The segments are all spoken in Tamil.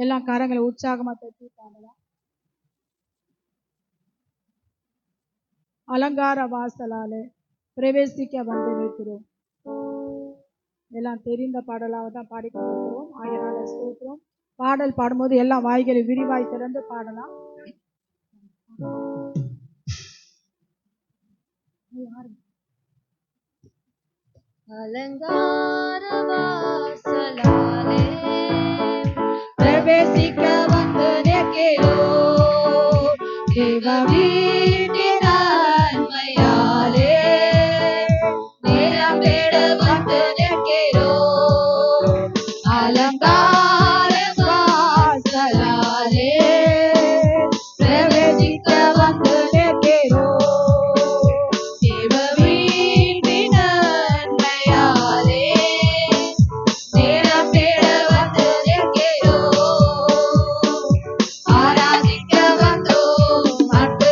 எல்லாம் கரங்களை உற்சாகமா தட்டி பாடலாம். அலங்கார வாசலாலே பிரவேசிக்க வந்து வைக்கிறோம். எல்லாம் தெரிந்த பாடலாக தான் பாடிக்கொண்டிருக்கிறோம். ஆயிரம் ஸ்தோத்திரம். பாடல் பாடும்போது எல்லாம் வாய்களை விரிவாய் திறந்து பாடலாம். அலங்கார வாசலாலே பிரவேசிக்க வந்து நிற்கிறோம். தேவ வீட்டின் நன்மையாலே நேரம் தேட வந்து நிற்கிறோம். அலங்கார வாசலாலே பிரவேசிக்க வந்து நிற்கிறோம். தேவ வீட்டின் நன்மையாலே நேரம் தேட வந்து நிற்கிறோம். ஆராதிக்க வந்தோம், அன்பு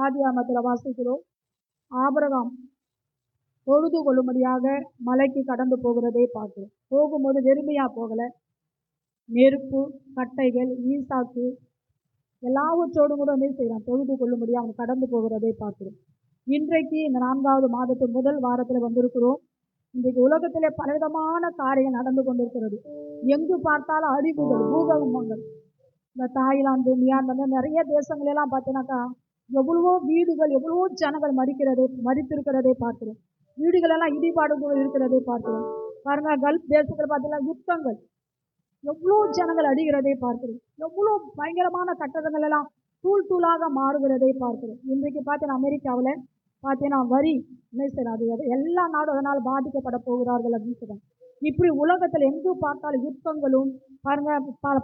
ஆதியாகமத்தில் வாசிக்கிறோம். ஆபிரகாம் பொழுது கொள்ளும்படியாக மலைக்கு கடந்து போகிறதே பார்க்கிறோம். போகும்போது வெறுமையா போகல, நெருப்பு, கட்டைகள், ஈசாக்கு எல்லாவற்றோடு கூட என்ன செய்யறான், தொழுது கொள்ளும்படி அவன் கடந்து போகிறதை பார்க்கிறோம். இன்றைக்கு இந்த 4வது மாதத்து முதல் வாரத்தில் வந்திருக்கிறோம். இன்றைக்கு உலகத்திலே பலவிதமான காரியங்கள் நடந்து கொண்டிருக்கிறது. எங்கு பார்த்தாலும் அழிவுகள், பூகம்பங்கள். இந்த தாய்லாந்து, மியான்மர் நிறைய தேசங்களெல்லாம் பார்த்தீங்கன்னாக்கா எவ்வளவோ வீடுகள், எவ்வளவோ ஜனங்கள் மறித்திருக்கிறதை பார்க்கிறோம். வீடுகள் எல்லாம் இடிபாடுகள் இருக்கிறதை பார்க்கிறோம். பாருங்க, கல்ஃப் தேசத்தில் பார்த்தீங்கன்னா யுத்தங்கள், எவ்வளோ ஜனங்கள் அடிக்கிறதை பார்க்கிறோம். எவ்வளோ பயங்கரமான கட்டடங்கள் எல்லாம் தூளாக மாறுகிறதை பார்க்கிறோம். இன்றைக்கு பார்த்தீங்கன்னா அமெரிக்காவில் பார்த்தீங்கன்னா வரி என்ன செய்யறாது, எல்லா நாடும் அதனால் பாதிக்கப்பட போகிறார்கள் அப்படின்னு சொல்றாங்க. இப்படி உலகத்தில் எங்கு பார்த்தாலும் யுத்தங்களும் பாருங்க,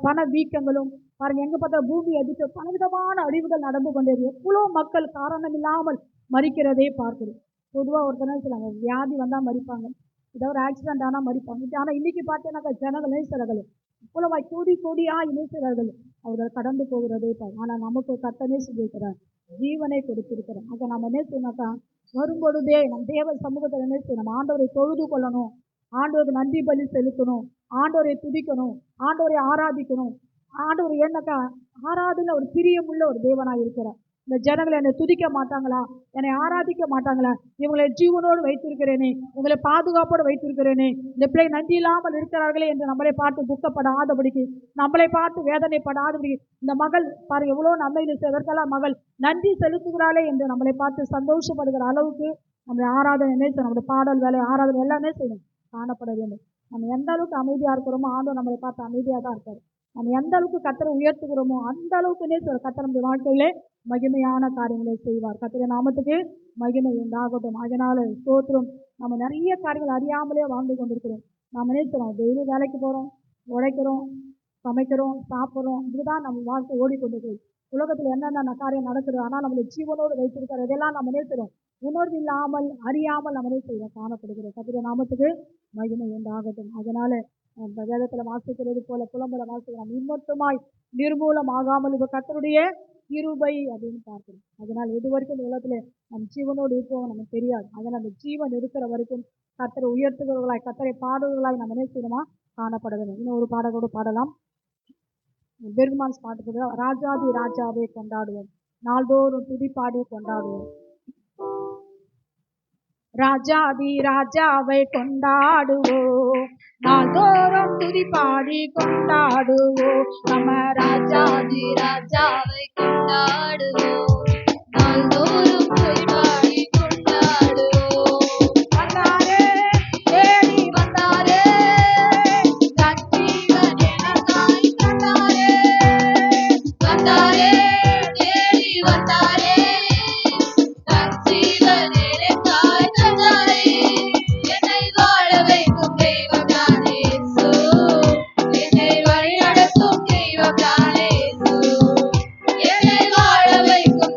பண வீக்கங்களும் பாருங்க, எங்க பார்த்தாலும் பூமி அதிர்ச்சி, பலவிதமான அழிவுகள் நடந்து கொண்டே எவ்வளோ மக்கள் காரணம் இல்லாமல் மறிக்கிறதே பார்க்கிறோம். பொதுவாக ஒருத்தர் சொல்லுவாங்க, வியாதி வந்தால் மறிப்பாங்க, ஏதோ ஒரு ஆக்சிடென்ட் ஆனால் மறிப்பாங்க. ஆனால் இன்னைக்கு பார்த்தீங்கன்னாக்கா ஜனங்கள் நேசர்கள் இவ்வளவு கோடியா இணைக்கிறார்கள், அவர்கள் கடந்து போகிறதே பாரு. ஆனால் நமக்கு கர்த்தனே சொல்லியிருக்கிறார், ஜீவனை கொடுத்திருக்கிறார். அதை நம்ம என்ன செய்யணும்க்கா, வரும்பொழுதே நம் தேவ சமூகத்தில் என்ன செய்யணும், நம்ம ஆண்டவரை தொழுது கொள்ளணும், ஆண்டவருக்கு நன்றி பலி செலுத்தணும், ஆண்டவரை துதிக்கணும், ஆண்டவரை ஆராதிக்கணும். ஆண்டவர் என்னக்கா, ஆராதனை ஒரு பிரியமுள்ள ஒரு தேவனாக இருக்கிறார். இந்த ஜனங்களை என்னை துதிக்க மாட்டாங்களா, என்னை ஆராதிக்க மாட்டாங்களா, இவங்களை ஜீவனோடு வைத்திருக்கிறேனே, உங்களை பாதுகாப்போடு வைத்திருக்கிறேனே, இந்த பிள்ளை நன்றி இல்லாமல் இருக்கிறார்களே என்று நம்மளை பார்த்து துக்கப்படாதபடிக்கு, நம்மளை பார்த்து வேதனைப்படாதபடிக்கு, இந்த மகள் பாரு எவ்வளோ நன்மையில் செய்வதற்கெல்லாம் மகள் நன்றி செலுத்துகிறாளே என்று நம்மளை பார்த்து சந்தோஷப்படுகிற அளவுக்கு நம்மளை ஆராதனை நினைத்து, நம்முடைய பாடல் வேலை ஆராதனை எல்லாமே செய்யணும், காணப்பட வேண்டும். நம்ம எந்த அளவுக்கு அமைதியாக இருக்கிறோமோ ஆண்டவர் நம்மளை பார்த்து அமைதியாக தான் இருக்காரு. நம்ம எந்த அளவுக்கு கர்த்தரை உயர்த்துகிறோமோ அந்த அளவுக்குன்னே கர்த்தர் நம்முடைய வாழ்க்கையிலே மகிமையான காரியங்களை செய்வார். கர்த்தருடைய நாமத்துக்கு மகிமை உண்டாகட்டும். அதனால ஸ்தோத்திரம். நம்ம நிறைய காரியங்கள் அறியாமலே வாழ்ந்து கொண்டிருக்கிறோம். நாம் நினைக்கிறோம், டெய்லி வேலைக்கு போகிறோம், உழைக்கிறோம், சமைக்கிறோம், சாப்பிட்றோம், இதுதான் நம்ம வாழ்க்கை ஓடிக்கொண்டிருக்கிறோம். உலகத்தில் என்னென்ன காரியம் நடக்குது, ஆனால் நம்மளை ஜீவனோடு வைத்திருக்கிற இதெல்லாம் நம்ம நினைக்கிறோம், உணர்வு இல்லாமல் அறியாமல் நம்ம நினைக்கிறோம் காணப்படுகிறோம். கர்த்தருடைய நாமத்துக்கு மகிமை உண்டாகட்டும். அதனால வேதத்தில் வாசிக்கிறது போல புலம்பல வாசிக்கிறோம், இம்மட்டுமாய் நிர்மூலமாகாமல் இது கர்த்தருடைய கிருபை அப்படின்னு பார்க்கிறோம். அதனால் இது வரைக்கும் இந்த உலகத்துல நம் ஜீவனோடு இருப்போம் நமக்கு தெரியாது. அதனால் அந்த ஜீவன் இருக்கிற வரைக்கும் கர்த்தரை உயர்த்துகிறவர்களாய், கர்த்தரை பாடுவர்களாய் நம்ம என்ன செய்யணுமா காணப்பட வேண்டும். இன்னும் ஒரு பாடலோடு பாடலாம். பெர்குமான்ஸ் பாட்டு போடுற, ராஜாதி ராஜாவை கொண்டாடுவோம், நாள்தோறும் துதிப்பாடி கொண்டாடுவோம். ராஜாதி ராஜாவை கொண்டாடுவோம், நாள்தோறும் துதிப்பாடி கொண்டாடுவோம். நம்ம ராஜாதி ராஜாவை கொண்டாடுவோம், நாள்தோறும் துதிப்பாடி கொண்டாடுவோம். வந்தாரே தேடி வந்தாரே, தன்ஜீவன் எனக்காய் தந்தாரே. வந்தாரே தேடி வந்தாரே, தன்ஜீவன் எனக்காய் தந்தாரே. என்னை வாழ வைக்கும் தெய்வம் தானே இயேசு, என்னை வழி நடத்தும் தெய்வம் தானே இயேசு. என்னை வாழ வைக்கும்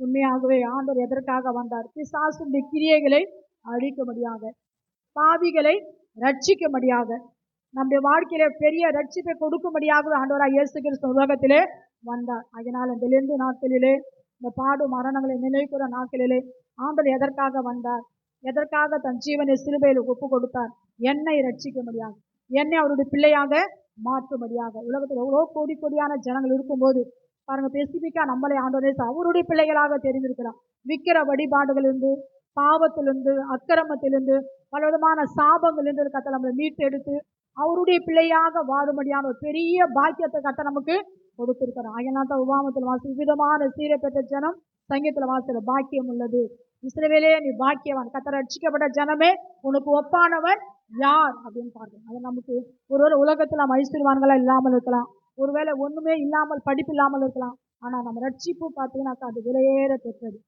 உண்மையாகவே ஆண்டவர் எதற்காக வந்தார்? பிசாசுடைய கிரியைகளை அழிக்கும்படியாக, பாவிகளை ரட்சிக்கும்படியாக, நம்முடைய வாழ்க்கையில பெரிய ரட்சிப்பை கொடுக்கும்படியாகவே ஆண்டவராய் இயேசு கிறிஸ்து உலகத்திலே வந்தார். அதனால் இந்த லெந்து நாட்களிலே, இந்த பாடு மரணங்களை நினைக்கிற நாட்களிலே ஆண்டவர் எதற்காக வந்தார்? எதற்காக தன் ஜீவனை சிலுவையில் ஒப்பு கொடுத்தார்? என்னை ரட்சிக்கும்படியாக, என்னை அவருடைய பிள்ளையாக மாற்றும்படியாக. உலகத்தில் எவ்வளோ கோடி கோடியான ஜனங்கள் இருக்கும்போது பாருங்க, ஸ்பெசிபிக்கா நம்மளை ஆண்டவரே அவருடைய பிள்ளைகளாக தெரிந்திருக்கிறார். விக்கிர வழிபாடுகளிலிருந்து, பாவத்திலிருந்து, அக்கிரமத்திலிருந்து, பல விதமான சாபங்களிலிருந்து கத்த நம்மளை மீட்டெடுத்து அவருடைய பிள்ளையாக வாழும்படியான ஒரு பெரிய பாக்கியத்தை கத்த நமக்கு கொடுத்திருக்கிறார். அதனால தான் உபாமத்தில் வாசி விதமான சீரை பெற்ற ஜனம் சங்கீதத்தில் வாசிக்கிற பாக்கியம் உள்ளது. இஸ்ரவேலே நீ பாக்கியவான், கத்த ரட்சிக்கப்பட்ட ஜனமே உனக்கு ஒப்பானவன் யார் அப்படின்னு பாருங்க. அது நமக்கு ஒருவேளை உலகத்தில் நம்ம ஐஸ்வர்யவான்களா இல்லாமல் இருக்கலாம், ஒருவேளை ஒண்ணுமே இல்லாமல் படிப்பு இல்லாமல் இருக்கலாம். ஆனா நம்ம ரட்சிப்பு பார்த்தீங்கன்னாக்கா அது விலையேற பெற்றது.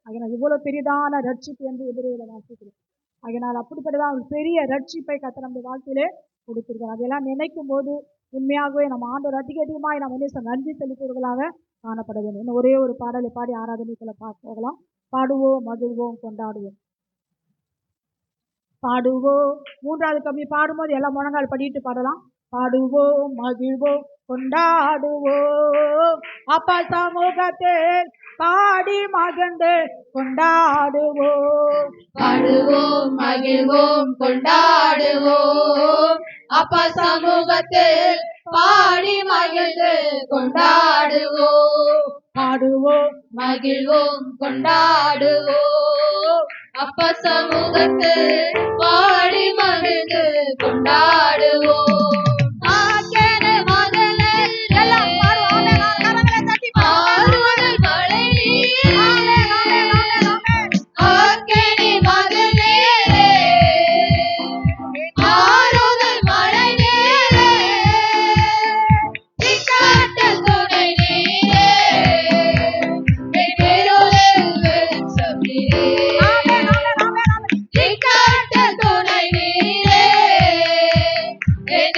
அதனால் இவ்வளவு பெரிதான ரட்சிப்பு என்று எதிரையில வாசிக்கிறோம். அதனால் அப்படிப்பட்டதான் ஒரு பெரிய ரட்சிப்பை கத்த நம்ம வாழ்க்கையிலே கொடுத்திருக்கிறோம். அதெல்லாம் நினைக்கும் போது உண்மையாகவே நம்ம ஆண்டவர் அதிகமாய் நம்ம நன்றி செலுத்துவர்களாக காணப்பட வேண்டும். இன்னும் ஒரே ஒரு பாடலை பாடி ஆராதனைகளை போகலாம். பாடுவோம், மகிழ்வோம், கொண்டாடுவோம். பாடுவோம், மூன்றாவது கம்மி பாடும்போது எல்லாம் முழங்கால் படிட்டு பாடலாம். பாடுவோம், மகிழ்வோம், கொண்டாடுவோம், அப்பா சமூகத்தில் பாடி மகிழ்ந்து கொண்டாடுவோம். பாடுவோம், மகிழ்வோம், கொண்டாடுவோம், அப்பா சமூகத்தில் பாடி மகிழ்ந்து கொண்டாடுவோம். பாடுவோம், மகிழ்வோம், கொண்டாடுவோம், அப்பா சமூகத்தில் பாடி மகிழ்ந்து கொண்டாடுவோம். ஆக்கேன மதனில் எல்லாம் பாடுவோம், ஆறுதல் மழை நீரே, ஆக்கேன மதனிலே, ஆறுதல் மழை நீரே, இக்காட்டல் துணை நீரே, என் பெருளில் வெளிச்சம் நீரே, இக்காட்டல் துணை நீரே, என்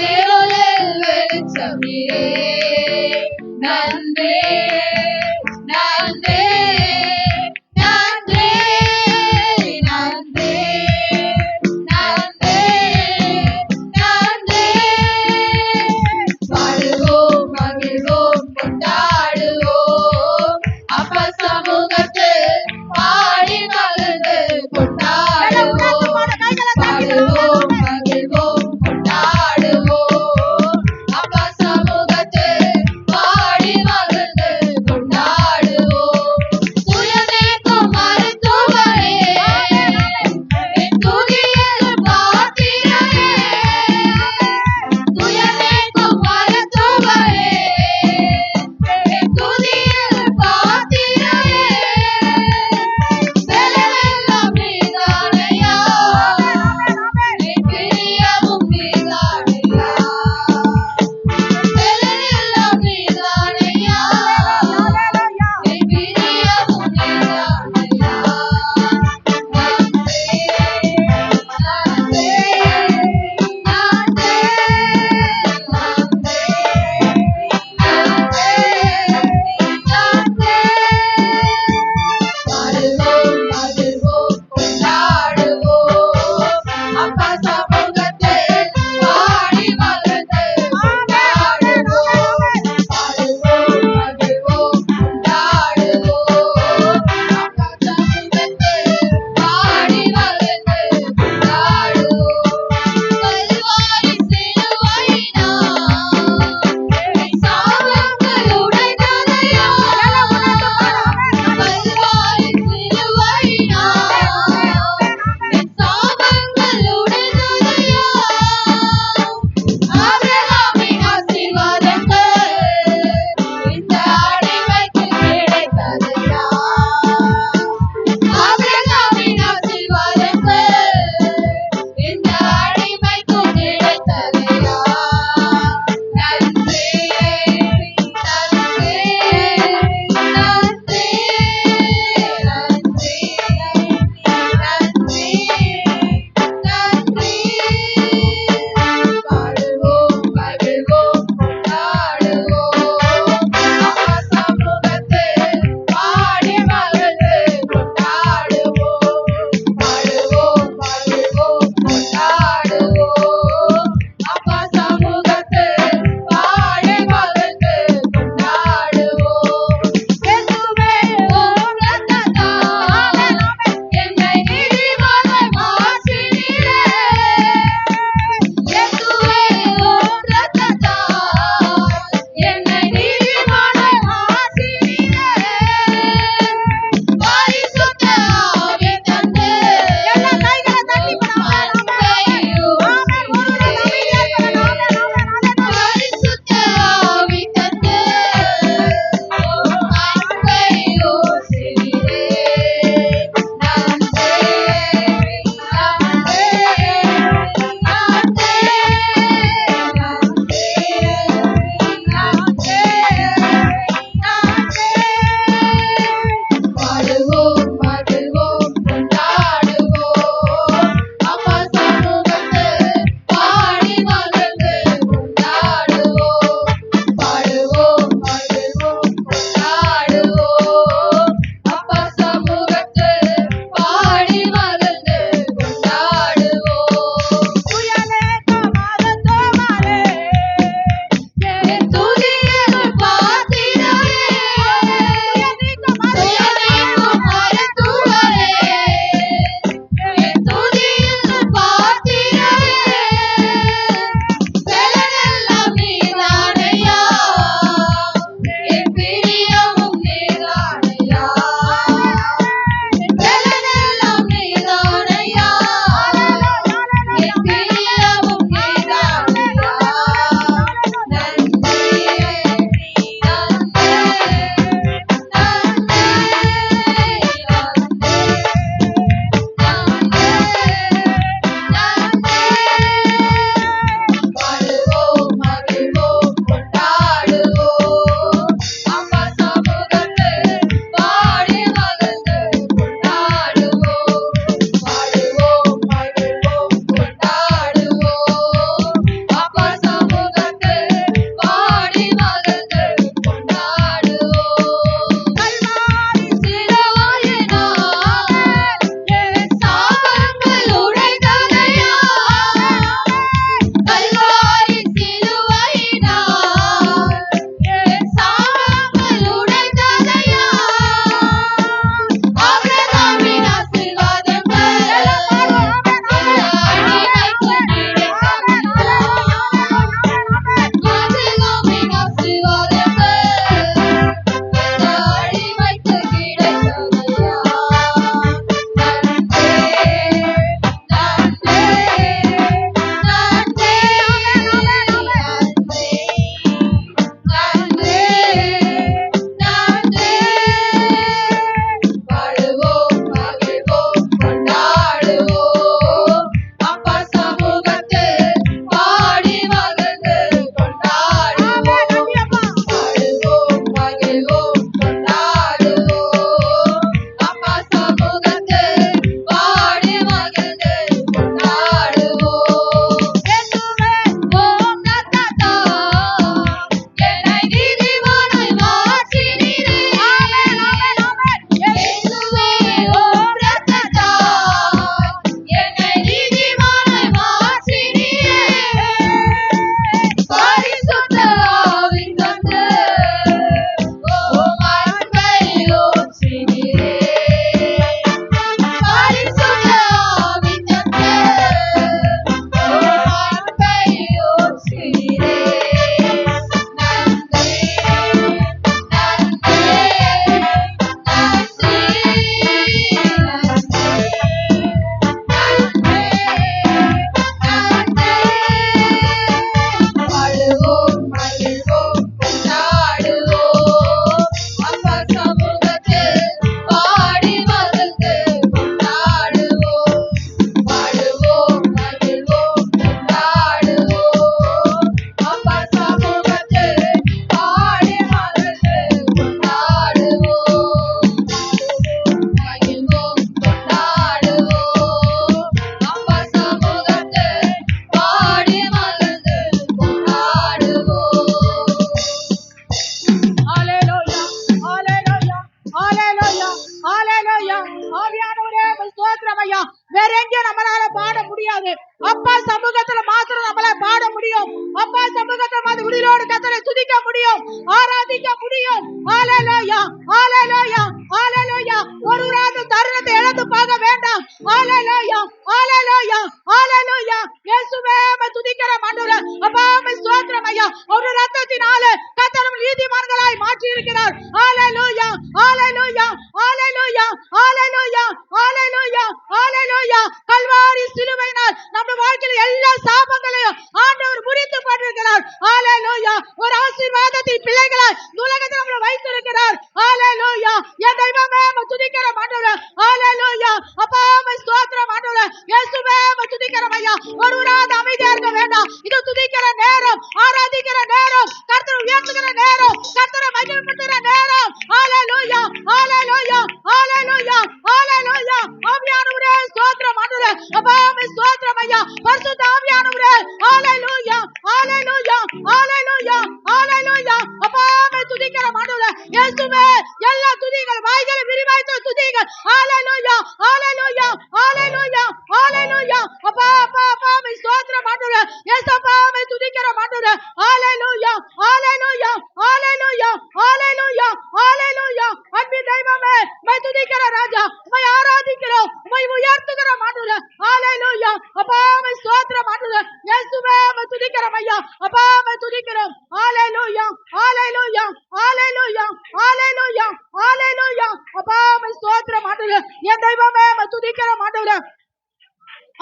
ஹalleluya ஹalleluya ஆவியானவரே உம்மை ஸ்தோத்திரம் ஐயா. வேற எங்கேயும் நம்மளால பாட முடியாது. அப்பா சமூகத்துல மாத்திரம் நம்மளால பாட முடியும். அப்பா சமூகத்துல மாத்திரம் உயிரோடு கர்த்தரை துதிக்க முடியும், ஆராதிக்க முடியும். ஹalleluya ஹalleluya ஹalleluya ஒரு தருணத்தை இழந்து போக வேண்டாம். ஹalleluya ஹalleluya ஹalleluya இயேசுவே உம்மை துதிக்கிற ஆண்டவரே. அப்பா உம்மை ஸ்தோத்திரம் ஐயா. ஒரு ரத்தத்தினாலே கர்த்தர் நீதிமான்களாய் மாற்றி இருக்கிறார். ஹalleluya ஹalleluya ஹalleluya ஹalleluya ஹalleluya ஹalleluya கல்வாரி சிலுவையினால் நம்ம வாழ்க்கையில் எல்லா சாபங்களையும் ஆண்டவர் முறித்து போட்டிருக்கிறார். ஹalleluya ஒரு ஆசீர்வாதத்தின் பிள்ளைகளாய் உலகத்தில் நம்மளை வைத்திருக்கிறார். ஹalleluya என் தெய்வமே உம்மை துதிக்கிற ஆண்டவரே. ஹalleluya அப்பா உம்மை ஸ்தோத்திரம் ஆண்டவரே. இயேசுவே உம்மை துதிக்கிறோம் ஐயா. ஒருவராத அமைதியா இருக்க வேண்டாம். இது துதிக்கிற நேரம், ஆராதிக்கிற நேரம், கர்த்தரை உயர்த்துகிற நேரம், கர்த்தரை மகிமைப்படுத்துகிற நேரம். ஹalleluya ஹalleluya ஹalleluya ஹalleluya ஆவியானவரே ஸ்தோத்திரம் ஆண்டவரே. அப்பா உம்மை ஸ்தோத்திரம் ஐயா. பரிசுத்த ஆவியானவரே ஹalleluya ஹalleluya ஹalleluya ஹalleluya அப்பா உம்மை துதிக்கிற ஆண்டவரே. இயேசுவே எல்லா துதிகள் வாய்களை விரிவாய்த்து துதிகள். ஹalleluya ஹalleluya ஹalleluya ஹalleluya அப்பா அப்பா அப்பா உம்மை ஸ்தோத்திரம் ஆண்டவரே. இயேசுப்பா உம்மை துதிக்கிற ஆண்டவரே. ஹalleluya ஹalleluya ஹalleluya ஹalleluya ஹalleluya அன்பின் தெய்வமே உம்மை துதிக்கிற ராஜா. உம்மை ஆராதிக்கிறோம், உம்மை உயர்த்துகிற ஆண்டவரே. ஹalleluya அப்பா உம்மை ஸ்தோத்திரம் ஆண்டவரே. இயேசுவே உம்மை துதிக்கிறோம் ஐயா. அப்பா உம்மை துதிக்கிறோம். ஹalleluya ஹalleluya ஹalleluya ஹalleluya ஹalleluya அப்பா உம்மை ஸ்தோத்திரம் ஆண்டவரே. என் தெய்வமே உம்மை துதிக்கிற ஆண்டவரே.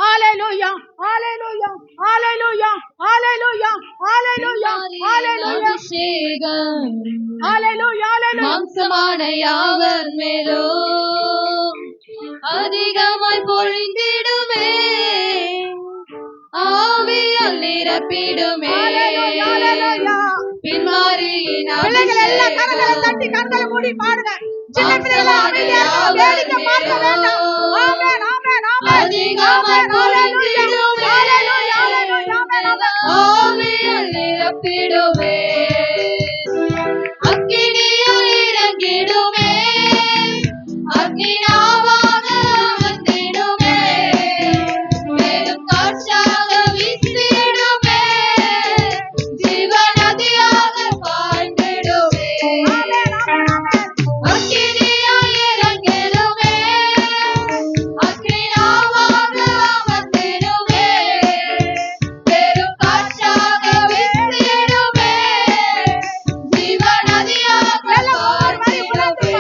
ஹalleluya ஹalleluya ஹalleluya ஹalleluya ஹalleluya ஹalleluya அபிஷேகம் ஹalleluya ஹalleluya மாம்சமான யாவர் மேலும் அதிகமாய் பொழிந்திடுமே, ஆவியால் நிரப்பிடுமே. பின்மாரியின் பிள்ளைகள் எல்லாம் கரங்களை தட்டி கண்களை மூடி பாடுங்க. சின்ன பிள்ளைகள் அமைதியா இருங்க, வேடிக்கை பார்க்க வேண்டாம். ஆமென் ஆமென் ஆமென். அதிகமாய் பொழிந்திடுமே, ஹalleluya ஹalleluya ஆமென் ஆமென். ஆவியால் நிரப்பிடுமே, அக்கினியாய் இறங்கிடுமே, அக்கினியாவாக வந்திடுமே, மேலும் காற்றாக வீசிடுமே, ஜீவநதியாக பாய்ந்திடுமே. ஆமென் ஆமென் ஆமென். அக்கினியாய் இறங்கிடுமே, அக்கினியாவாக வந்திடுமே, மேலும் காற்றாக வீசிடுமே, ஜீவநதியாக பாய்ந்திடுமே.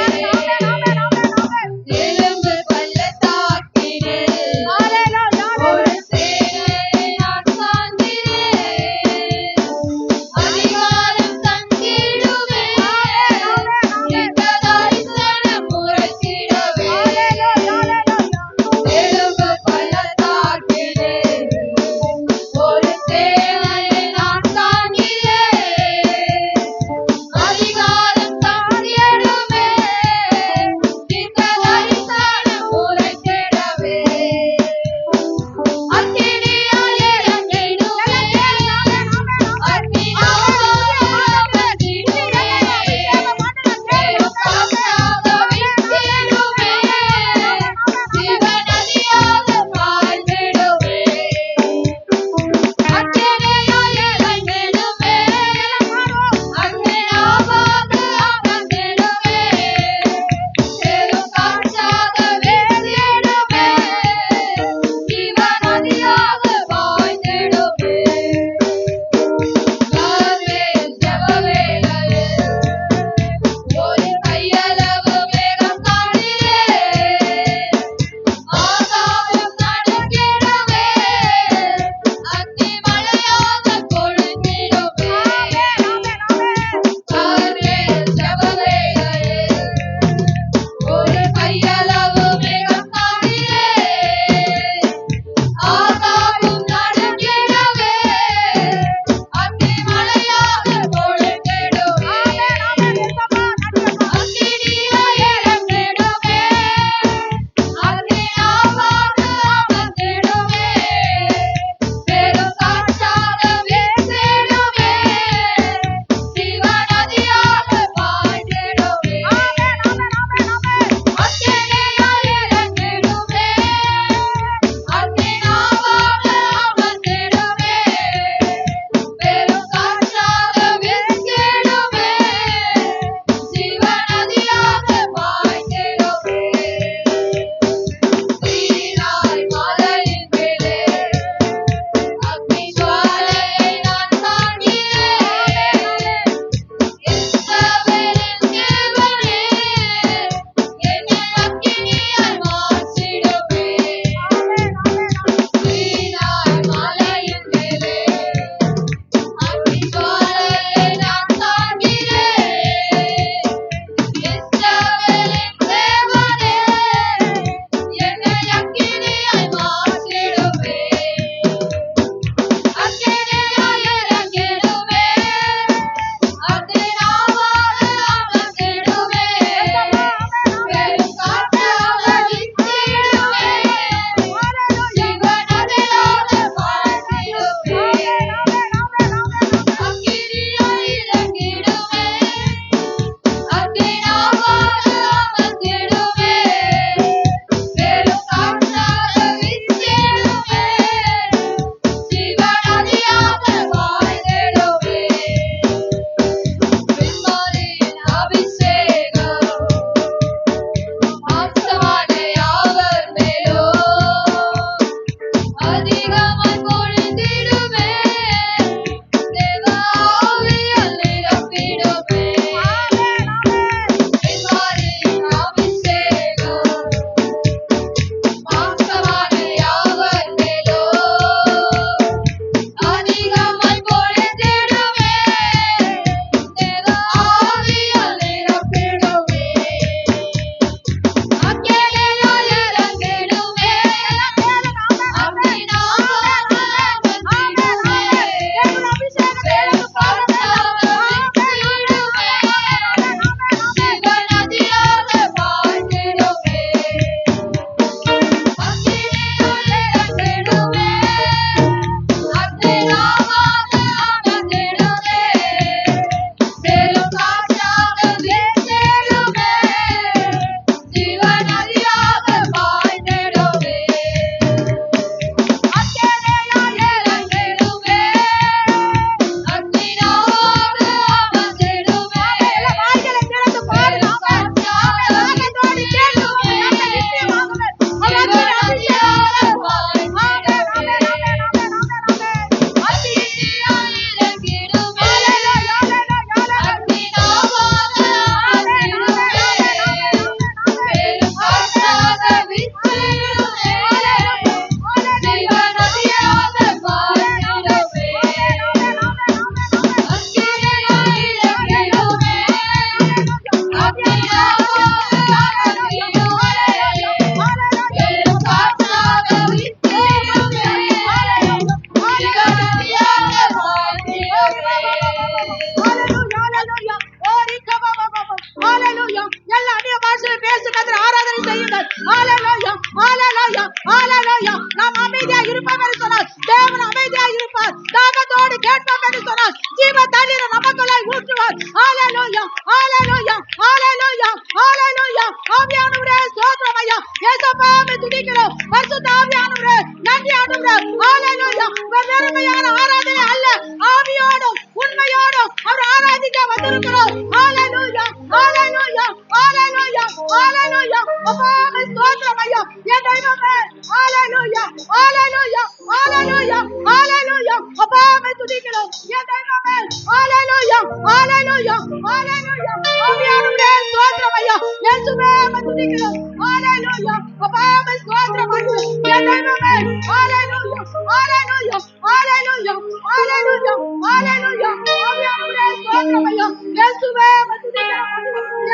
அப்பா உம்மை ஸ்தோத்திரம் ஐயா என் தெய்வமே ஹalleluya ஹalleluya ஹalleluya ஹalleluya அப்பா உம்மை துதிக்கிறோம் என் தெய்வமே ஹalleluya ஹalleluya ஹalleluya ஆவியானவரே ஸ்தோத்திரம் ஐயா இயேசுவே உம்மை துதிக்கிறோம் ஹalleluya அப்பா உம்மை ஸ்தோத்திரம் ஐயா என் தெய்வமே ஹalleluya ஹalleluya ஹalleluya ஹalleluya ஹalleluya ஆவியானவரே ஸ்தோத்திரம் ஐயா இயேசுவே உம்மை துதிக்கிறோம்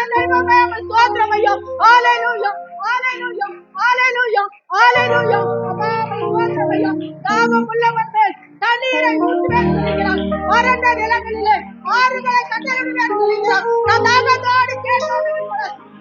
என் தெய்வமே உம்மை ஸ்தோத்திரம் ஐயா ஹalleluya ஹalleluya ஹalleluya ஹalleluya அப்பா உம்மை ஸ்தோத்திரம் ஐயா தாகம் உள்ளவன் மேல் தண்ணீரை ஊற்றுவேன் சொல்கிறார் வறண்ட நிலங்களிலே ஆறுகளை கட்டளையிடுவேன் சொல்கிறார் நான் தாகத்தோடு கேட்பவன்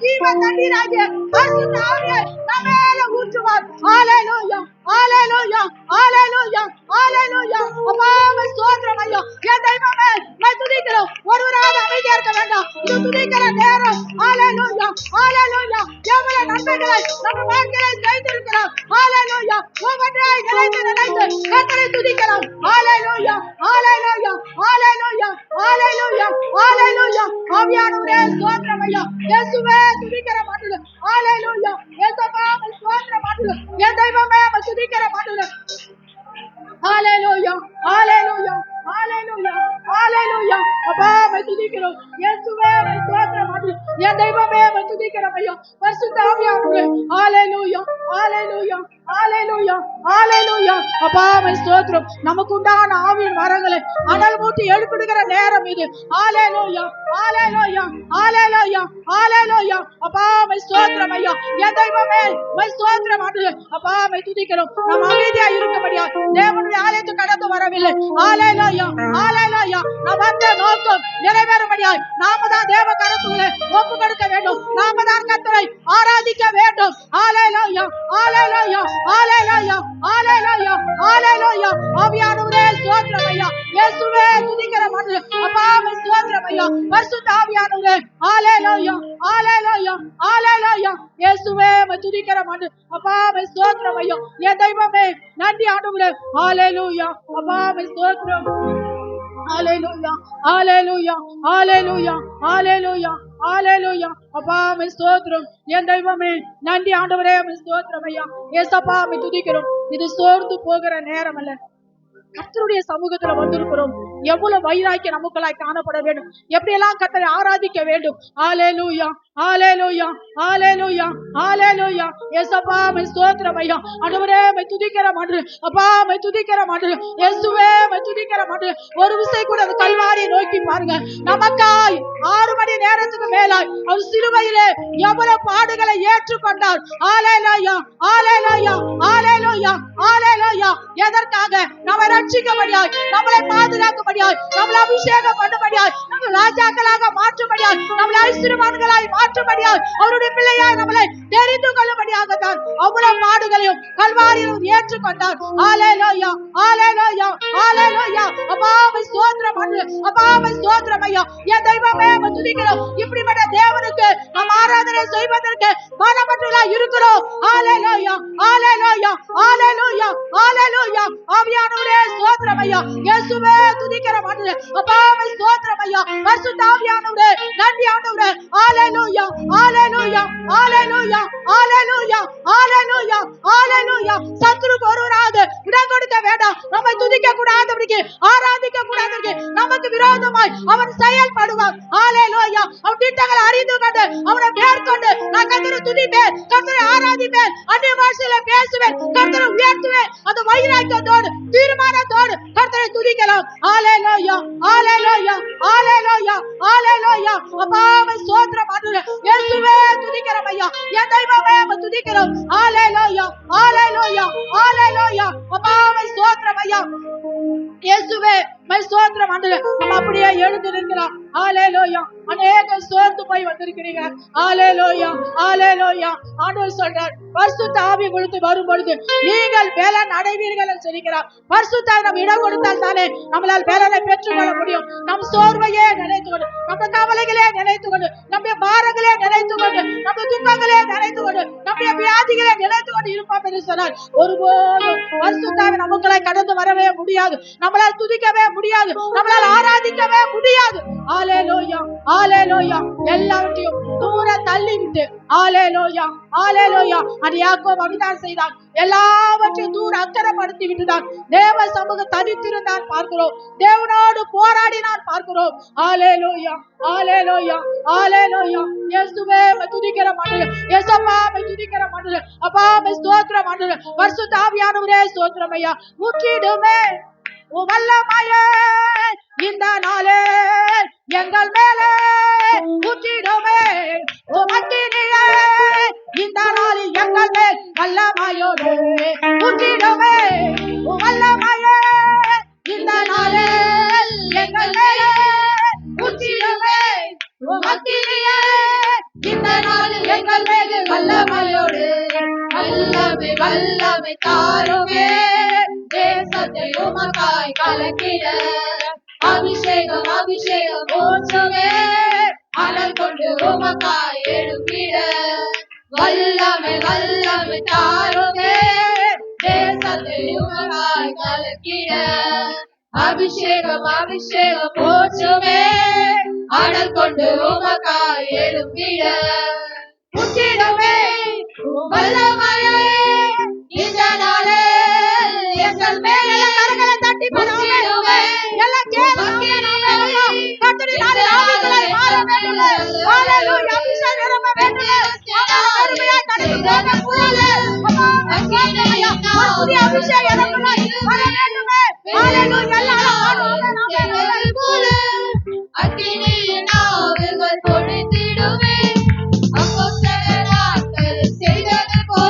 ஜீவ தண்ணீராகிய பரிசுத்த ஆவியை நம் மேல ஊற்றுவார் ஹalleluya ஹalleluya ஹalleluya ஹalleluya அப்பா உம்மை ஸ்தோத்திரம் ஐயா என் தெய்வமே உம்மை துதிக்கிறோம் ஒருவராவது அமைதியா இருக்க வேண்டாம் இது துதிக்கிற நேரம் ஹalleluya ஹalleluya எவ்வளவு நன்மைகளை நம்ம வாழ்க்கையில செய்திருக்கிறார் ஹalleluya ஒவ்வொன்றாய் நினைத்து கர்த்தரை துதிக்கலாம் ஹalleluya ஹalleluya ஹalleluya ஹalleluya ஹalleluya ஆவியானவரே ஸ்தோத்திரம் ஐயா இயேசுவே துதிக்கிற மாட்டீங்க ஹalleluya இயேசுவே ஸ்தோத்திரம் மாட்டீங்க என் தெய்வமே துதிக்கிற மாட்டீங்க ஹalleluya ஹalleluya ஹalleluya ஹalleluya அப்பா உம்மை துதிக்கிறோம் இயேசுவே ஸ்தோத்திரம் மாட்டீங்க என் தெய்வமே துதிக்கிறோம் ஐயா பரிசுத்த ஆவியானவரே ஹalleluya ஹalleluya ஹalleluya ஹalleluya அப்பா உம்மை ஸ்தோத்திரம் நமக்கு உண்டான ஆவியின் வரங்களை அனல் மூட்டி எழுப்பிடுகிற நேரம் இது ஹalleluya ஹalleluya ஹalleluya ஹalleluya அப்பா உம்மை ஸ்தோத்திரம் ஐயா என் தெய்வமே உம்மை ஸ்தோத்திரம் மாட்டீங்க அப்பா உம்மை துதிக்கிறோம் நாம் அமைதியா இருக்கும்படியா தேவனுடைய ஆலயத்துக்கு கடந்து வரவில்லை ஹalleluya ஹalleluya நாம் வந்த நோக்கம் நிறைவேறும்படியா நாம தான் தேவ கரத்துக்குள்ளே ஒப்பு கொடுக்க வேண்டும் நாம தான் கர்த்தரை ஆராதிக்க வேண்டும் ஹalleluya ஹalleluya ஹalleluya ஹalleluya ஹalleluya ஆவியானவரே ஸ்தோத்திரம் ஐயா இயேசுவே துதிக்கிற மாட்டீங்க அப்பா உம்மை ஸ்தோத்திரம் ஐயா பரிசுத்த ஆவியானவரே ஹalleluya ஹalleluya ஹalleluya இயேசுவே உம்மை துதிக்கிற மாட்டீங்க அப்பா உம்மை ஸ்தோத்திரம் ஐயா என் தெய்வமே நன்றி ஆண்டவரே ஹalleluya அப்பா உம்மை ஸ்தோத்திரம் ஹalleluya ஹalleluya ஹalleluya ஹalleluya ஹalleluya அப்பா உம்மை ஸ்தோத்திரம் என் தெய்வமே நன்றி ஆண்டவரே உம்மை ஸ்தோத்திரம் ஐயா இயேசப்பா உம்மை துதிக்கிறோம் இது சோர்ந்து போகிற நேரம் அல்ல கர்த்தருடைய சமூகத்துல வந்திருக்கிறோம் எவ்வளவு வைராக்கியம் நமக்குள்ளாய் காணப்பட வேண்டும் எப்படி எல்லாம் கர்த்தரை ஆராதிக்க வேண்டும் ஹalleluya ஹalleluya ஹalleluya ஹalleluya இயேசப்பா உம்மை ஸ்தோத்திரம் ஐயா ஆண்டவரே உம்மை துதிக்கிற மாட்டீங்க அப்பா உம்மை துதிக்கிற மாட்டீங்க இயேசுவே உம்மை துதிக்கிற மாட்டீங்க ஒரு விசை கூட அந்த கல்வாரியை நோக்கி பாருங்க நமக்காய் 6 மணி நேரத்துக்கு மேலாய் அவர் சிலுவையிலே எவ்வளவு பாடுகளை ஏற்றுக்கொண்டார் ஹalleluya ஹalleluya ஹalleluya ஹalleluya எதற்காக நம்மை ரட்சிக்கும்படியாய் நம்மளை பாதுகாக்கும்படியாய் நம்மளை அபிஷேகம் பண்ணும்படியாய் நம்மளை ராஜாக்களாக மாற்றும்படியாய் நம்மளை ஐஸ்வர்யவான்களாய் மாற்றும்படியாய் அவருடைய பிள்ளையாய் நம்மளை தெரிந்து கொள்ளும்படியாக தான் அவ்வளவு பாடுகளையும் கல்வாரியிலும் ஏற்றுக்கொண்டார் ஹalleluya ஹalleluya ஹalleluya அப்பா உம்மை ஸ்தோத்திரம் பண்ணு அப்பா உம்மை ஸ்தோத்திரம் ஐயா என் தெய்வமே உம்மை துதிக்கிறோம் இப்படிப்பட்ட தேவனுக்கு நாம் ஆராதனை செய்வதற்கு மனமற்றவர்களா இருக்கிறோம் ஹalleluya ஹalleluya ஹalleluya ஹalleluya ஆவியானவரே ஸ்தோத்திரம் ஐயா இயேசுவே துதிக்கிற மாட்டீங்க அப்பா உம்மை ஸ்தோத்திரம் ஐயா பரிசுத்த ஆவியானவரே நன்றி ஆண்டவரே ஹalleluya ஹalleluya ஹalleluya ஹalleluya ஹalleluya ஹalleluya சத்துருக்கு ஒருவராவது இடம் கொடுக்க வேண்டாம் நம்மை துதிக்க கூடாதபடிக்கு ஆராதிக்க கூடாதபடிக்கு நமக்கு விரோதமாய் அவன் செயல்படுவான் ஹalleluya அவன் திட்டங்களை அறிந்து கொண்டு அவனை மேற்கொண்டு நான் கர்த்தரை துதிப்பேன் கர்த்தரை ஆராதிப்பேன் அந்நிய பாஷையில பேசுவேன் கர்த்தரை உயர்த்துவேன் அந்த வைராக்கியத்தோடு தீர்மானத்தோடு கர்த்தரை துதிக்கலாம் ஹalleluya ஹalleluya ஹalleluya ஹalleluya அப்பா உம்மை ஸ்தோத்திரம் ஆண்டவரே இயேசுவே துதிக்கிறோம் ஐயா என் தெய்வமே உம்மை துதிக்கிறோம் ஹalleluya ஹalleluya ஹalleluya அப்பா உம்மை ஸ்தோத்திரம் ஐயா இயேசுவே உம்மை ஸ்தோத்திரம் ஆண்டவரே நம்ம அப்படியே எழுந்து நிற்கிறோம் ஹalleluya அநேக சோர்ந்து போய் வந்திருக்கிறீங்க ஹalleluya ஹalleluya ஆண்டவர் சொல்றார் பரிசுத்த ஆவி கொடுத்து வரும்பொழுது நீங்கள் பலன் அடைவீர்கள் என்று சொல்கிறார் பரிசுத்த ஆவி நம்ம இடம் கொடுத்தால் தானே நம்மளால் பலனை பெற்றுக்கொள்ள முடியும் நம் சோர்வையே நினைத்து கொண்டு நம்ம கவலைகளே நினைத்து கொண்டு நம்முடைய பாரங்களே நினைத்து கொண்டு நம்ம துக்கங்களே நினைத்து கொண்டு நம்முடைய வியாதிகளை நினைத்து கொண்டு இருப்போம் என்று சொன்னார் ஒருபோதும் பரிசுத்த ஆவி நமக்குள்ளாய் கடந்து வரவே முடியாது நம்மளால் துதிக்கவே முடியாது நம்மளால் ஆராதிக்கவே முடியாது ஹalleluya ஹalleluya எல்லாவற்றையும் தூர தள்ளி விட்டு ஹalleluya ஹalleluya. அது யாக்கோபு அப்படிதான் செய்தான். எல்லாவற்றையும் தூர அக்கறைப்படுத்தி விட்டுதான் தேவ சமூக தனித்திருந்தான் பார்க்கிறோம். தேவனோடு போராடினான் பார்க்கிறோம். ஹalleluya ஹalleluya ஹalleluya. இயேசுவே துதிக்கிற மண்டல, இயேசப்பா துதிக்கிற மண்டல, அப்பா ஸ்தோத்திர மண்டல, பரிசுத்த ஆவியானவரே ஸ்தோத்திரம் ஐயா. முற்றிடுமே வல்லமையே இந்த நாளே எங்கள் மேலே ஊற்றிடுமே அக்கினியே இந்த நாள் எங்கள் மேல் வல்லமையோடு ஊற்றிடுமே வல்லமையே இந்த நாளே எங்கள் மேலே ஊற்றிடுமே அக்கினியே இந்த நாள் எங்கள் மேல் வல்லமையோடு வல்லமை வல்லமை தாருமே தேசத்தை உமக்காய் கலக்கிட அபிஷேகம் அபிஷேகம் போற்றுமே அனல் கொண்டு உமக்காய் எழுப்பிட வல்லமை வல்லமை தாருமே தேசத்தை உமக்காய் கலக்கிட அபிஷேகம் அபிஷேகம் போற்றுமே அனல் கொண்டு உமக்காய் எழுப்பிட முற்றிடுமே வல்லமையே இந்த நாளே எங்கள் மேலே கரங்களை தட்டி முற்றிடுமே எல்லாம் கேளுங்க கர்த்தருடைய நாளில் ஆவிகளை மாற வேண்டும். ஹalleluya அபிஷேகம் நிரம்ப வேண்டும். அருமையாய் கடந்து போக கூடாது. அக்கினியா புதிய அபிஷேகம் எனக்குள்ளாய் வர வேண்டும். ஹalleluya எல்லாரும் போல அக்கினியின் ஆவிகள் பொழிந்திடுமே அப்போஸ்தலர்கள் செய்தது போல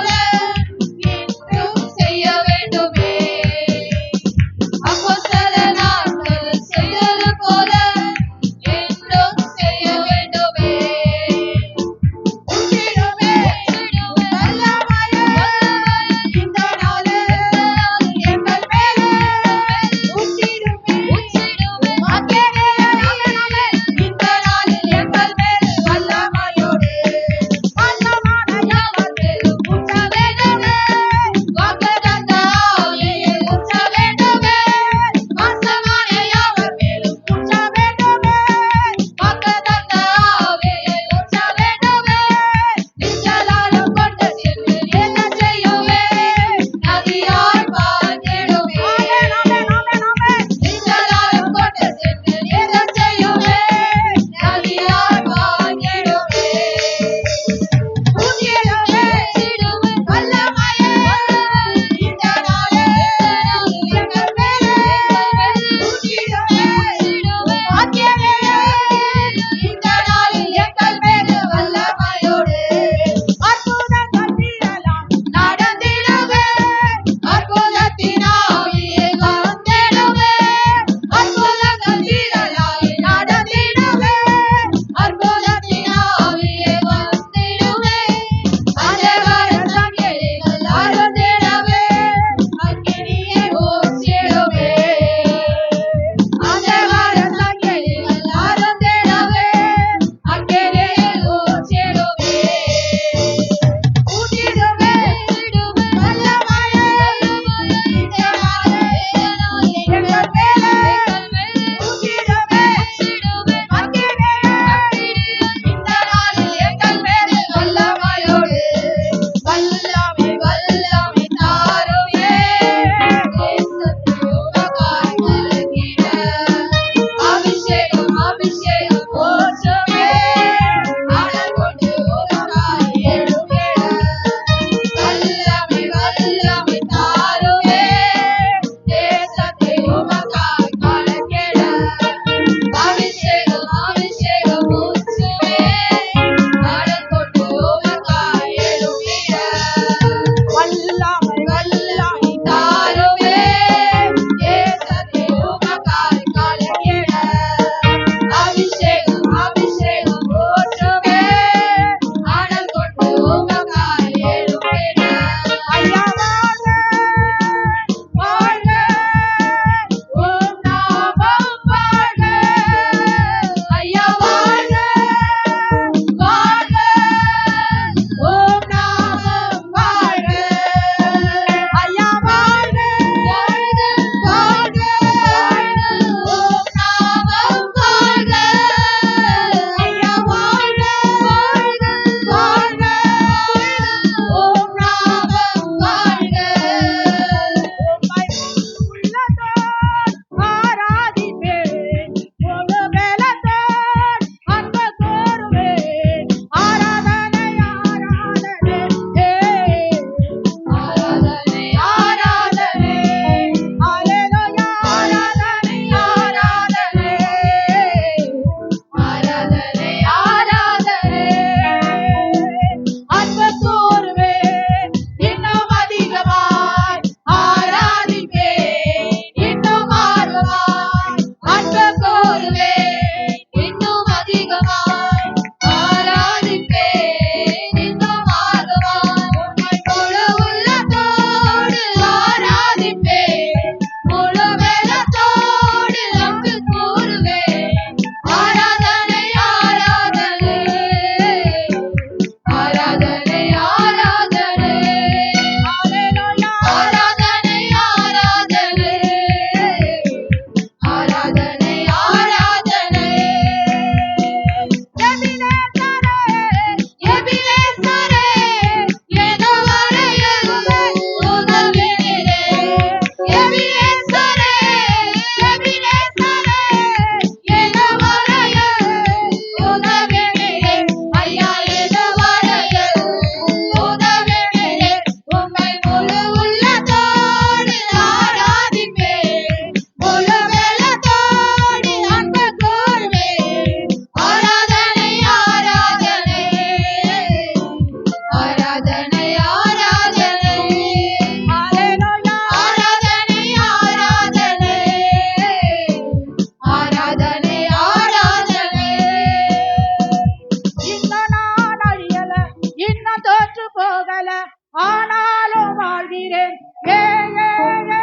போகல, ஆனாலும் வாழ்கிறேன். ஏ, ஏ, ஏ.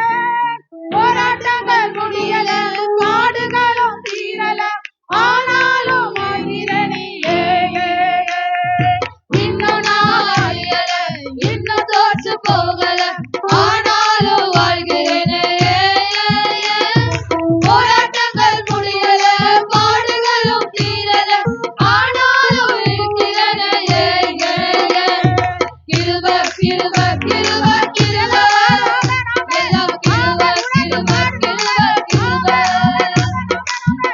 போராட்டங்கள் முடியல, பாடுகளும் தீரல, ஆனாலும் வாழ்கிறேன். ஏ, ஏ, ஏ. இன்னும் நான் அறியல, இன்னும் தோற்று போகல, ஆனாலும் வாழ்கிறேனே. போராட்டங்கள் முடியல, பாடுகளும் தீரல, ஆனாலும் இருக்கிறேனே. கிருப கிருப கிருப கிருப, எல்லாம் கிருப கிருப கிருப கிருப,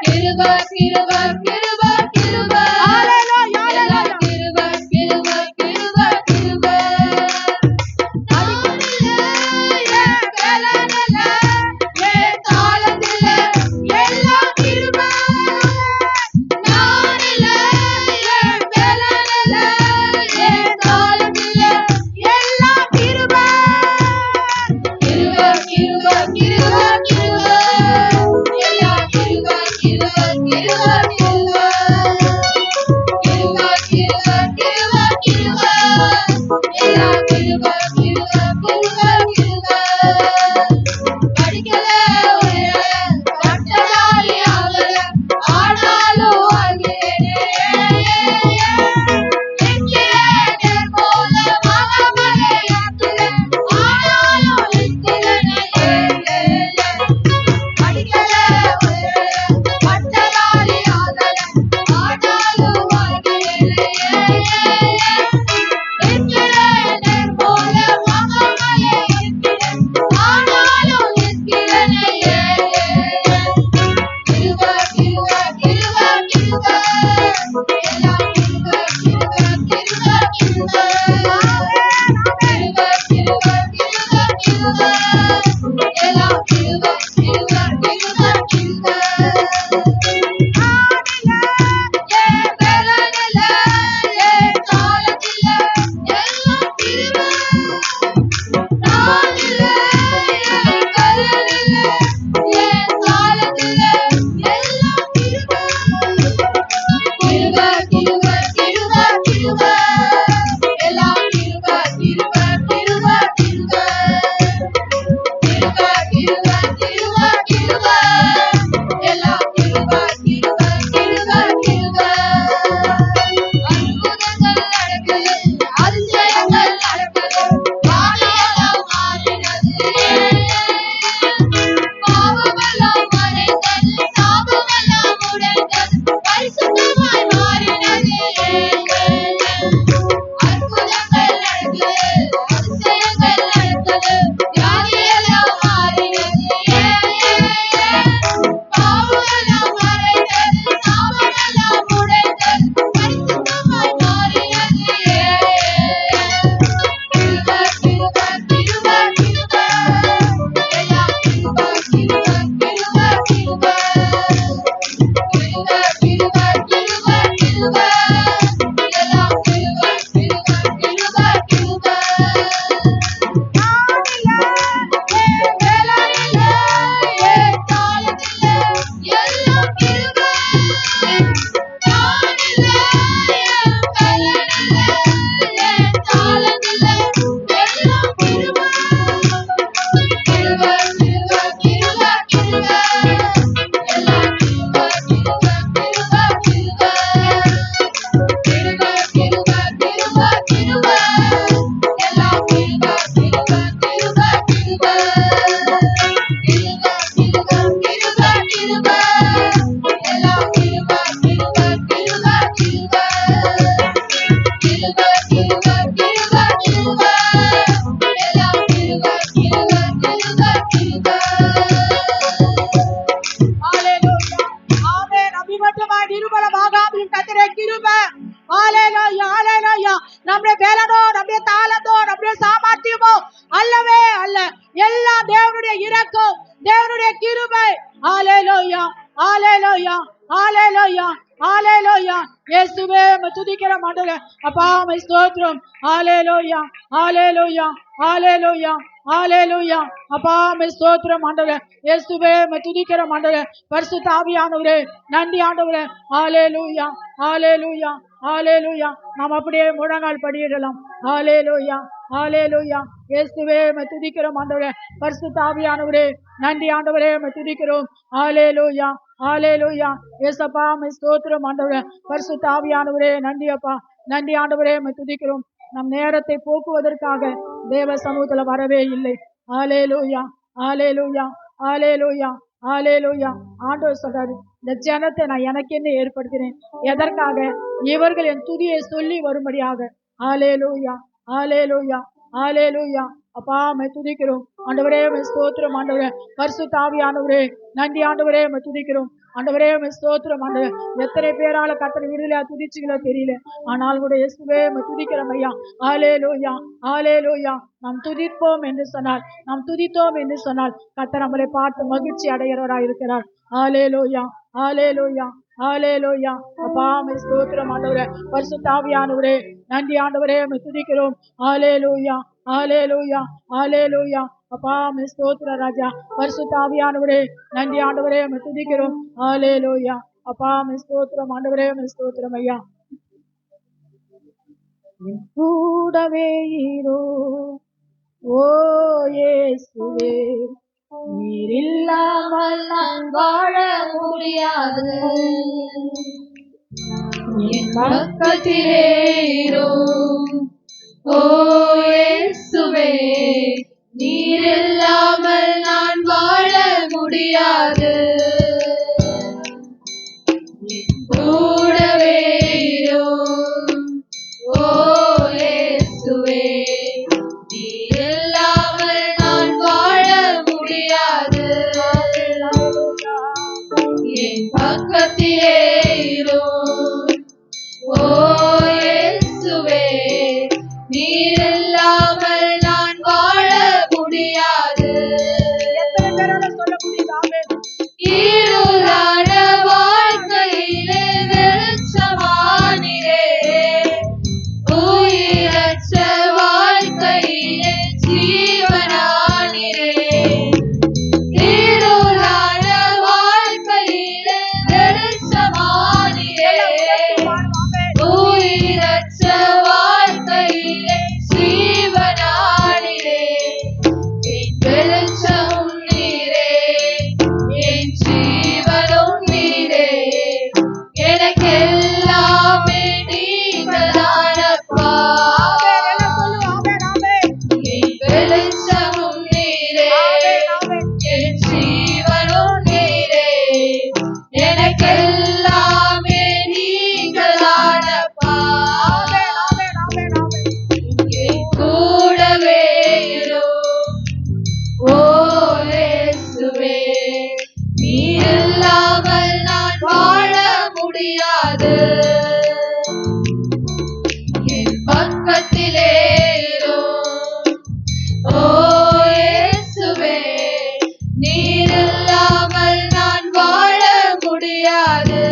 கிருப கிருப கிருப கிருப, எல்லாம் கிருப கிருப கிருப கிருப. நம்முடைய பலனோ, நம்முடைய தாளந்தோ, நம்முடைய சாமர்த்தியமோ அல்லவே அல்ல. எல்லாம் தேவனுடைய இரக்கம், தேவனுடைய கிருபை. ஹல்லேலூயா, ஹல்லேலூயா, ஹல்லேலூயா, ஹல்லேலூயா. இயேசுவே உம்மை துதிக்கிறோம் ஆண்டவரே. அப்பா உம்மை ஸ்தோத்திரம். ஹல்லேலூயா, ஹல்லேலூயா, ஹல்லேலூயா, ஹalleluya. அப்பா மே ஸ்தோத்திரம் ஆண்டவரே. இயேசுவே மே துதிக்கிறோம் ஆண்டவரே. பரிசுத்த ஆவியானவரே நன்றி ஆண்டவரே. ஹalleluya ஹalleluya ஹalleluya. நாம் அப்படியே முழங்கால் படியிடலாம். ஹalleluya ஹalleluya. இயேசுவே மே துதிக்கிறோம் ஆண்டவரே. பரிசுத்த ஆவியானவரே நன்றி ஆண்டவரே மே துதிக்கிறோம். ஹalleluya ஹalleluya. இயேசப்பா மே ஸ்தோத்திரம் ஆண்டவரே. பரிசுத்த ஆவியானவரே நன்றி அப்பா. நன்றி ஆண்டவரே மே துதிக்கிறோம். நம் நேரத்தை போக்குவதற்காக தேவ சமூகத்துல வரவே இல்லை. ஹalleluya ஹalleluya ஹalleluya ஹalleluya. ஆண்டவர் சொல்றாரு, இந்த ஜனத்தை நான் எனக்கென்று ஏற்படுத்தினேன். எதற்காக? இவர்கள் என் துதியை சொல்லி வரும்படியாக. ஹalleluya ஹalleluya ஹalleluya. அப்பா மே துதிக்கிறோம் ஆண்டவரே மே ஸ்தோத்திரம் ஆண்டவரே. பரிசுத்த ஆவியானவரே நன்றி ஆண்டவரே மே துதிக்கிறோம் ஆண்டவரே மே ஸ்தோத்திரம் ஆண்டவரே. எத்தனை பேரால கர்த்தர் விடுதலையா துதிச்சுங்களோ தெரியல. ஆனால் கூட இயேசுவே மே துதிக்கிறோம் ஐயா. ஹalleluya ஹalleluya. நாம் துதிப்போம் என்று சொன்னால், நாம் துதித்தோம் என்று சொன்னால் கர்த்தர் நம்மளை பார்த்து மகிழ்ச்சி அடைகிறவராய் இருக்கிறார். ஹalleluya ஹalleluya ஹalleluya. அப்பா மே ஸ்தோத்திரம் ஆண்டவரே. பரிசுத்த ஆவியானவரே நன்றி ஆண்டவரே மே துதிக்கிறோம். ஹalleluya ஹalleluya ஹalleluya. அப்பா மே ஸ்தோத்திர ராஜா. பரிசுத்த ஆவியானவரே நன்றி ஆண்டவரே மே துதிக்கிறோம். ஹalleluya. அப்பா மே ஸ்தோத்திரம் ஆண்டவரே மே ஸ்தோத்திரம் ஐயா. கூடவே இரு ஓ இயேசுவே, நீர் இல்லாமல் நான் வாழ முடியாது. என் பக்கத்திலே இரு ஓ இயேசுவே, நீர் இல்லாமல் நான் வாழ முடியாது. கூடவே இரு ஓ இயேசுவே, நீர் இல்லாமல் நான் வாழ முடியாது. என் பக்கத்திலே இரு ஓ இயேசுவே, நீர் இல்லாமல் நான் வாழ முடியாது. இருளான வாழ்க்கையிலே வெளிச்சமானிரே, உயிரற்ற வாழ்க்கையிலே ஜீவனானிரே. இருளான வாழ்க்கையிலே வெளிச்சமானிரே, உயிரற்ற வாழ்க்கையிலே ஜீவனானிரே. என் வெளிச்சமும் நீரே, என் ஜீவனும் நீரே, எனக்கெல்லாமே நீங்கள்தானப்பா. என் வெளிச்சமும் நீரே, என் ஜீவனும் நீரே, எனக்கெல்லாமே நீங்கள்தானப்பா. என் கூடவே இரு ஓ இயேசுவே, நீர் இல்லாமல் நான் வாழ முடியாது. என் பக்கத்திலே இரு ஓ இயேசுவே, நீர் இல்லாமல் நான் வாழ முடியாது.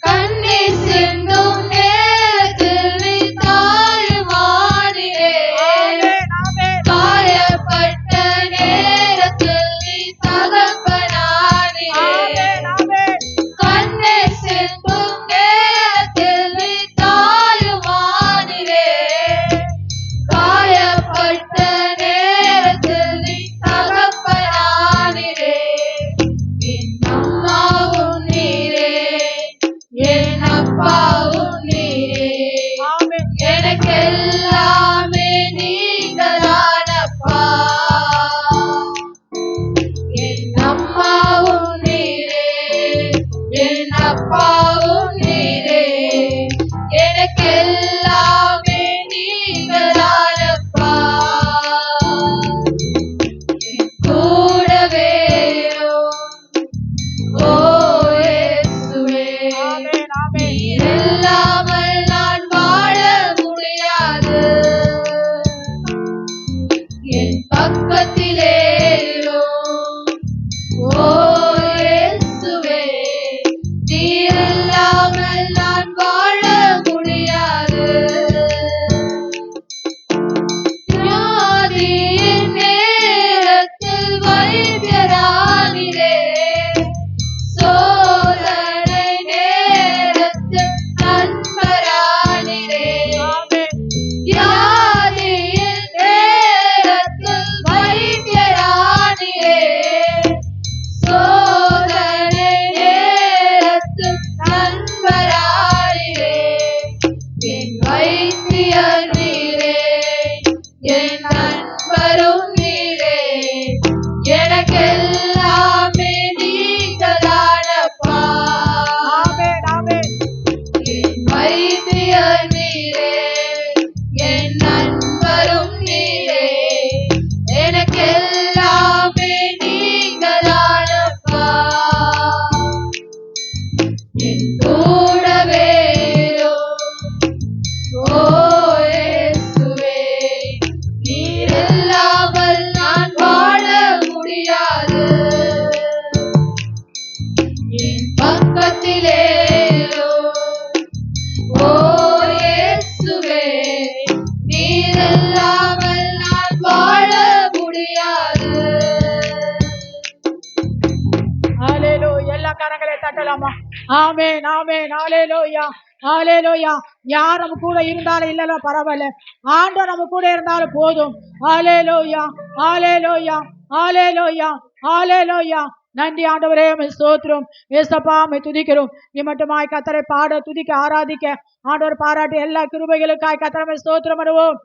கண்ணீர் சிந்தும் நேரத்தில் நீ தாயுமானிரே, காயப்பட்ட நேரத்தில் நீ தகப்பனானிரே. கண்ணீர் சிந்தும் நேரத்தில் நீ தாயுமானிரே, காயப்பட்ட நேரத்தில் நீ தகப்பனானிரே. என் அம்மாவும் நீரே, என் அப்பாவும் நீரே, எனக்கெல்லாமே நீங்கள்தானப்பா. என் அம்மாவும் நீரே, என் அப்பாவும் நீரே, எனக்கெல்லாமே நீங்கள்தானப்பா. என் கூடவே இரு ஓ இயேசுவே, நீர் இல்லாமல் நான் வாழ முடியாது. ஆமென் ஆமென் ஹalleluya ஹalleluya. யார் நம்ம கூட இருந்தாலும் இல்லலோ பரவாயில்ல, ஆண்டவர் நம்ம கூட இருந்தாலும் போதும். ஹalleluya ஹalleluya ஹalleluya ஹalleluya. நன்றி ஆண்டவரே, உம்மை ஸ்தோத்திரம். ஏசப்பா, உம்மை துதிக்கிறோம். இம்மட்டுமாய் கர்த்தரை பாட, துதிக்க, ஆராதிக்க ஆண்டவர் பாராட்டி எல்லா கிருபைகளுக்காய் கர்த்தரை ஸ்தோத்திரம் பண்ணுவோம்.